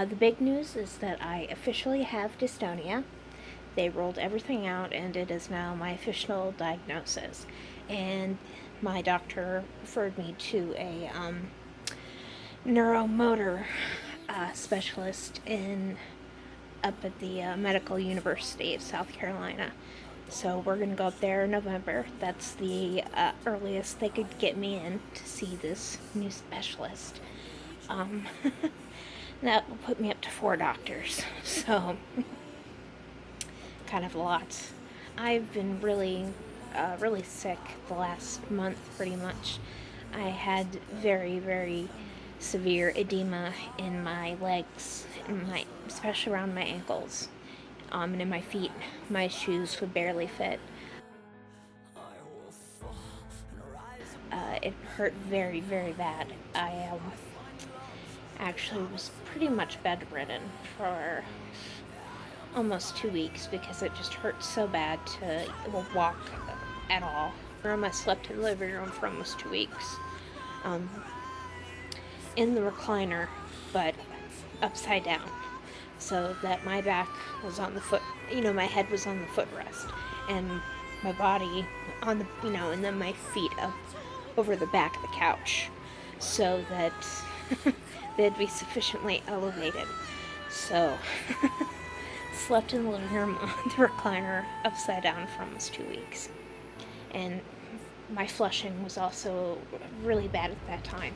The big news is that I officially have dystonia. They rolled everything out, and it is now my official diagnosis. And my doctor referred me to a neuromotor specialist up at the Medical University of South Carolina. So we're gonna go up there in November. That's the earliest they could get me in to see this new specialist. Um, that will put me up to 4 doctors. So kind of a lot. I've been really sick the last month, pretty much. I had very, very severe edema in my legs, especially around my ankles, and in my feet. My shoes would barely fit. It hurt very, very bad. I actually was pretty much bedridden for almost 2 weeks because it just hurt so bad to walk at all. I slept in the living room for almost 2 weeks, in the recliner, but upside down, so that my back was on the foot, my head was on the footrest, and my body on the, and then my feet up over the back of the couch, so that they'd be sufficiently elevated. So slept in the living room on the recliner upside down for almost 2 weeks. And my flushing was also really bad at that time.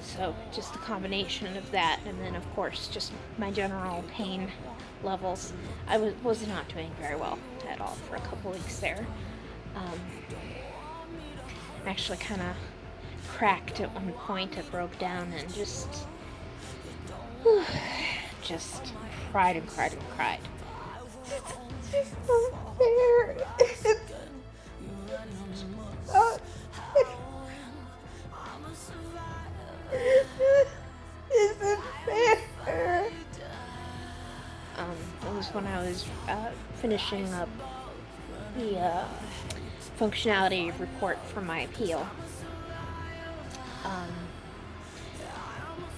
So just the combination of that, and then of course just my general pain levels. I was not doing very well at all for a couple weeks there. Actually kind of cracked at one point. It broke down and just cried and cried and cried. It's not fair. Isn't fair. It was when I was finishing up the functionality report for my appeal.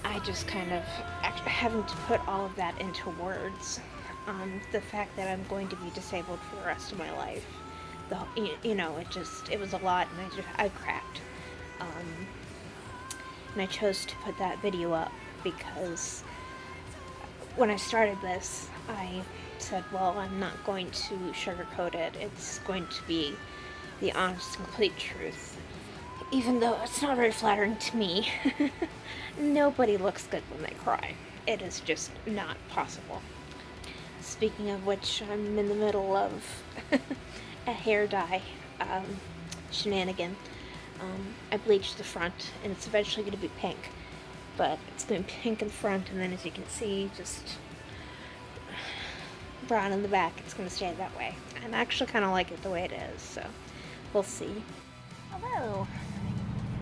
I just kind of having to put all of that into words. The fact that I'm going to be disabled for the rest of my life. It was a lot, and I cracked. And I chose to put that video up because when I started this, I said, well, I'm not going to sugarcoat it. It's going to be the honest, complete truth. Even though it's not very flattering to me. Nobody looks good when they cry. It is just not possible. Speaking of which, I'm in the middle of a hair dye shenanigan. I bleached the front, and it's eventually going to be pink. But it's going to be pink in the front, and then as you can see, just brown in the back. It's going to stay that way. And I actually kind of like it the way it is, so we'll see. Hello.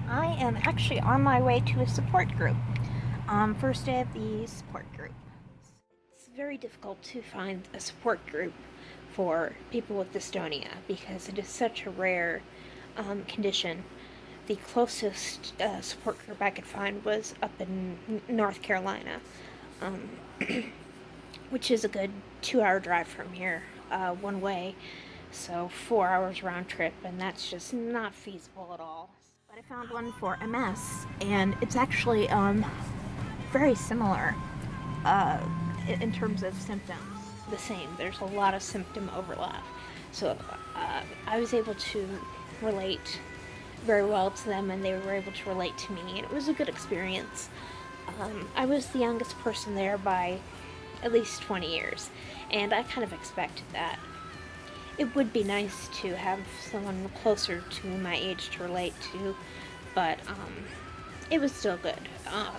I am actually on my way to a support group. First day of the support group. It's very difficult to find a support group for people with dystonia because it is such a rare condition. The closest support group I could find was up in North Carolina, which is a good 2-hour drive from here, one way, so 4 hours round trip, and that's just not feasible at all. But I found one for MS, and it's actually very similar in terms of symptoms. The same. There's a lot of symptom overlap. So I was able to relate very well to them, and they were able to relate to me, and it was a good experience. I was the youngest person there by at least 20 years, and I kind of expected that. It would be nice to have someone closer to my age to relate to, but it was still good.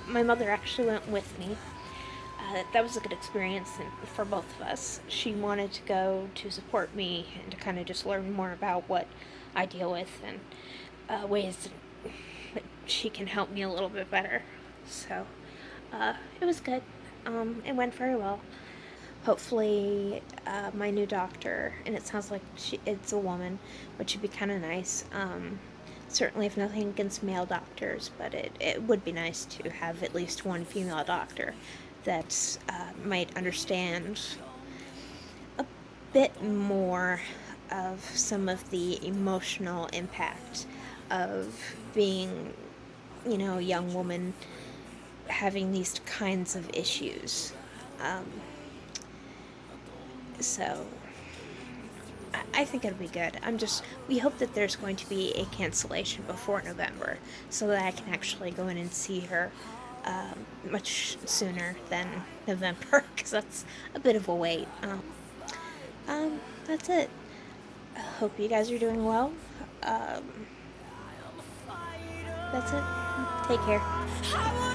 My mother actually went with me. That was a good experience for both of us. She wanted to go to support me and to kind of just learn more about what I deal with and ways that she can help me a little bit better. So it was good. It went very well. Hopefully my new doctor, and it sounds like it's a woman, which would be kind of nice, Certainly, if nothing against male doctors, but it would be nice to have at least one female doctor that might understand a bit more of some of the emotional impact of being, a young woman having these kinds of issues. Um, so I think it'll be good. We hope that there's going to be a cancellation before November so that I can actually go in and see her much sooner than November because that's a bit of a wait. That's it. I hope you guys are doing well. Um, that's it. Take care.